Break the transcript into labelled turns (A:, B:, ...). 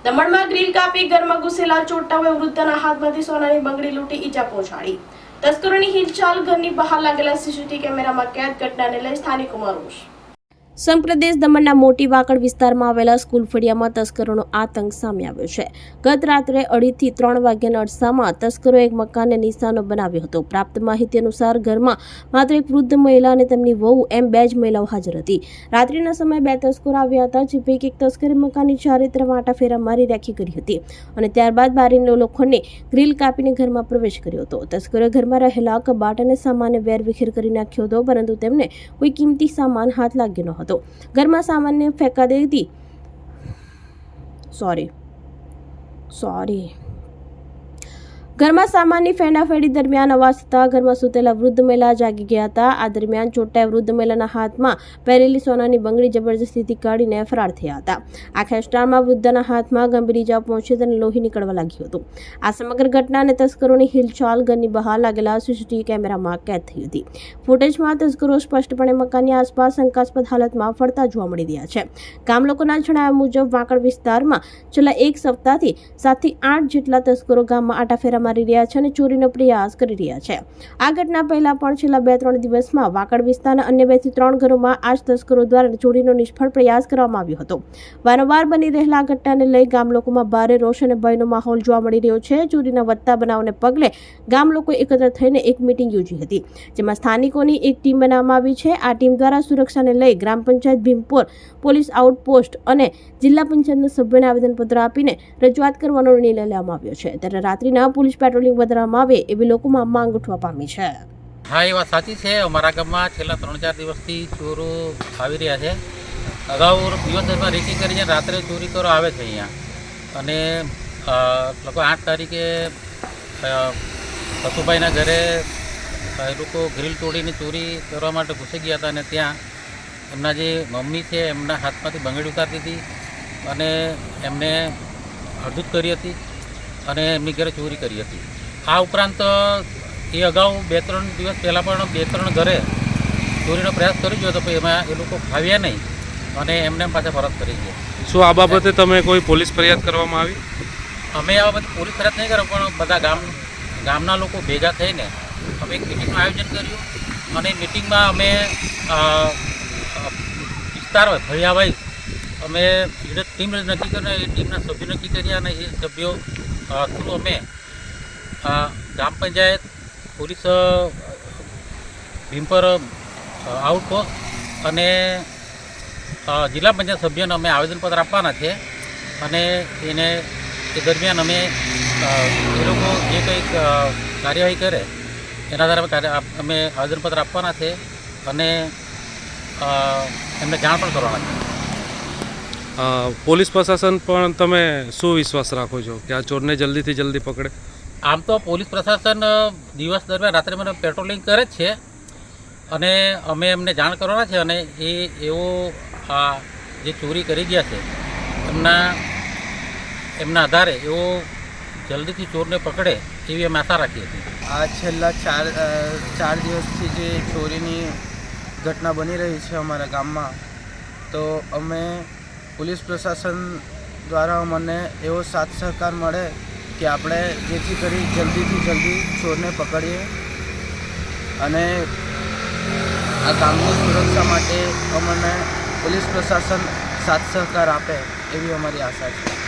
A: દમણમાં ગ્રીલ કાપી ઘરમાં ઘૂસેલા ચોટાઓએ વૃદ્ધના હાથમાંથી સોનાની બંગડી લૂંટી ઈજા પહોંચાડી। તસ્કરોની હિલચાલ ઘરની બહાર લાગેલા સીસીટીવી કેમેરામાં કેદ। ઘટનાને લઈ સ્થાનિકોમાં રોષ। સંપ્રદેશ દમણના મોટી વાકડ વિસ્તારમાં આવેલા સ્કૂલ ફળિયામાં તસ્કરોનો આતંક સામે આવ્યો છે। ગત રાત્રે 2:30 થી 3 વાગ્યાના અરસામાં તસ્કરોએ એક મકાનને નિશાનો બનાવ્યો હતો। પ્રાપ્ત માહિતી અનુસાર ઘરમાં માત્ર એક વૃદ્ધ મહિલા અને તેમની વહુ એમ 2 જ મહિલાઓ હાજર હતી। રાત્રિના સમયે 2 તસ્કરો આવ્યા હતા, જે પૈકી એક તસ્કરે મકાનની ચારે તરફ આંટાફેરા મારી રાખી કરી હતી અને ત્યારબાદ બારીનો લોખંડની ગ્રીલ કાપીને ઘરમાં પ્રવેશ કર્યો હતો। તસ્કરોએ ઘરમાં રહેલા કબાટ અને સામાનને વેરવિખેર કરી નાખ્યો હતો, પરંતુ તેમને કોઈ કિંમતી સામાન હાથ લાગ્યો ન હતો। ઘરમાં સામાન્ય ફેંકા દેતી ઘરમાં સામાનની ફેંડાફેંડી દરમિયાન અવાજ થતા ઘરમાં સૂતેલા વૃદ્ધ મહિલા જાગી ગયા હતા। આ દરમિયાન ચોટાએ વૃદ્ધ મહિલાના હાથમાં પહેરેલી સોનાની બંગડી જબરજસ્તીથી કાઢીને ફરાર થયા હતા। આ ખેંચતાણમાં વૃદ્ધના હાથમાં ગંભીર ઈજા પહોંચી અને લોહી નીકળવા લાગ્યું હતું। આ સમગ્ર ઘટનાને તસ્કરોની હિલચાલ ઘરની બહાર લાગેલા સીસીટીવી કેમેરામાં કેદ થઈ હતી। ફૂટેજમાં તસ્કરો સ્પષ્ટપણે મકાનની આસપાસ શંકાસ્પદ હાલતમાં ફરતા જોવા મળી રહ્યા છે। ગામ લોકોના જણાવ્યા મુજબ વાકડ વિસ્તારમાં છેલ્લા એક સપ્તાહથી 7 થી 8 જેટલા તસ્કરો ગામમાં આંટાફેરા મારી રહ્યા છે અને ચોરીનો પ્રયાસ કરી રહ્યા છે। આ ઘટના પહેલા પણ છેલ્લા 2-3 દિવસમાં વાકડ વિસ્તારના અન્ય 2 થી 3 ઘરોમાં આ જ તસ્કરો દ્વારા ચોરીનો નિષ્ફળ પ્રયાસ કરવામાં આવ્યો હતો। વારંવાર બની રહેલા આ ઘટનાને લઈ ગામ લોકોમાં ભારે રોષ અને ભયનો માહોલ જોવા મળી રહ્યો છે। ચોરીના વધતા બનાવને પગલે ગામ લોકો એકત્ર થઈને એક મીટિંગ યોજી હતી, જેમાં સ્થાનિકોની એક ટીમ બનાવવામાં આવી છે। આ ટીમ દ્વારા સુરક્ષાને લઈ ગ્રામ પંચાયત ભીમપોર પોલીસ આઉટપોસ્ટ અને જિલ્લા પંચાયતના સભ્યોને આવેદનપત્ર આપીને રજૂઆત કરવાનો નિર્ણય લેવામાં આવ્યો છે। ત્યારે રાત્રિના પોલીસ પેટ્રોલિંગ વધારવામાં આવે એવી લોકોમાં માંગ ઉઠવા પામી છે।
B: હા, એ વાત સાચી છે। અમારા ગામમાં છેલ્લા 3-4 દિવસથી ચોરો આવી રહ્યા છે। અગાઉ દિવસ દરમિયાન રેકી કરીને રાત્રે ચોરી કરવા આવે છે અહીંયા। અને લગભગ 8 તારીખે સસુભાઈના ઘરે એ લોકો ગ્રીલ તોડીને ચોરી કરવા માટે ઘૂસી ગયા હતા અને ત્યાં એમના જે મમ્મી છે એમના હાથમાંથી બંગડી ઉતારતી હતી અને એમને હળદૂત કરી હતી અને એમની ઘરે ચોરી કરી હતી। આ ઉપરાંત એ અગાઉ 2-3 દિવસ પહેલાં પણ 2-3 ઘરે ચોરીનો પ્રયાસ કર્યો હતો, પણ એમાં એ લોકો ફાવ્યા નહીં અને એમને પાછા પરત કરી ગયા।
C: શું આ બાબતે તમે કોઈ પોલીસ ફરિયાદ કરવામાં આવી?
B: અમે આ બાબતે પોલીસ ફરિયાદ નહીં કર્યો, પણ બધા ગામના લોકો ભેગા થઈને અમે એક મિટિંગનું આયોજન કર્યું અને મિટિંગમાં અમે વિસ્તાર ફળિયા વાઇઝ અમે ટીમ નક્કી કરીને એ ટીમના સભ્યો નક્કી કર્યા અને એ સભ્યો થ્રુ અમે ગ્રામ પંચાયત પોલીસ ભીમપર આઉટપોસ્ટ અને જિલ્લા પંચાયત સભ્યોને અમે આવેદનપત્ર આપવાના છે અને એને એ દરમિયાન અમે એ લોકો જે કંઈક કાર્યવાહી કરે એના આધારે અમે આવેદનપત્ર આપવાના છે અને એમને જાણ પણ કરવાના છે।
C: પોલીસ પ્રશાસન પણ તમે શું વિશ્વાસ રાખો છો કે આ ચોરને જલ્દીથી જલ્દી પકડે?
B: આમ તો પોલીસ પ્રશાસન દિવસ દરમિયાન રાત્રે મને પેટ્રોલિંગ કરે જ છે અને અમે એમને જાણ કરવાના છે અને એવો આ જે ચોરી કરી ગયા છે એમના આધારે એવો જલ્દીથી ચોરને પકડે એવી અમે આશા રાખીએ છીએ।
D: આ છેલ્લા 4 દિવસથી જે ચોરીની ઘટના બની રહી છે અમારા ગામમાં, તો અમે પોલીસ પ્રશાસન દ્વારા મને એવો સાથ સહકાર મળે કે આપણે જેથી કરી જલ્દીથી જલ્દી ચોરને પકડીએ અને આ ગામની સુરક્ષા માટે અમને પોલીસ પ્રશાસન સાથ સહકાર આપે એવી અમારી આશા છે।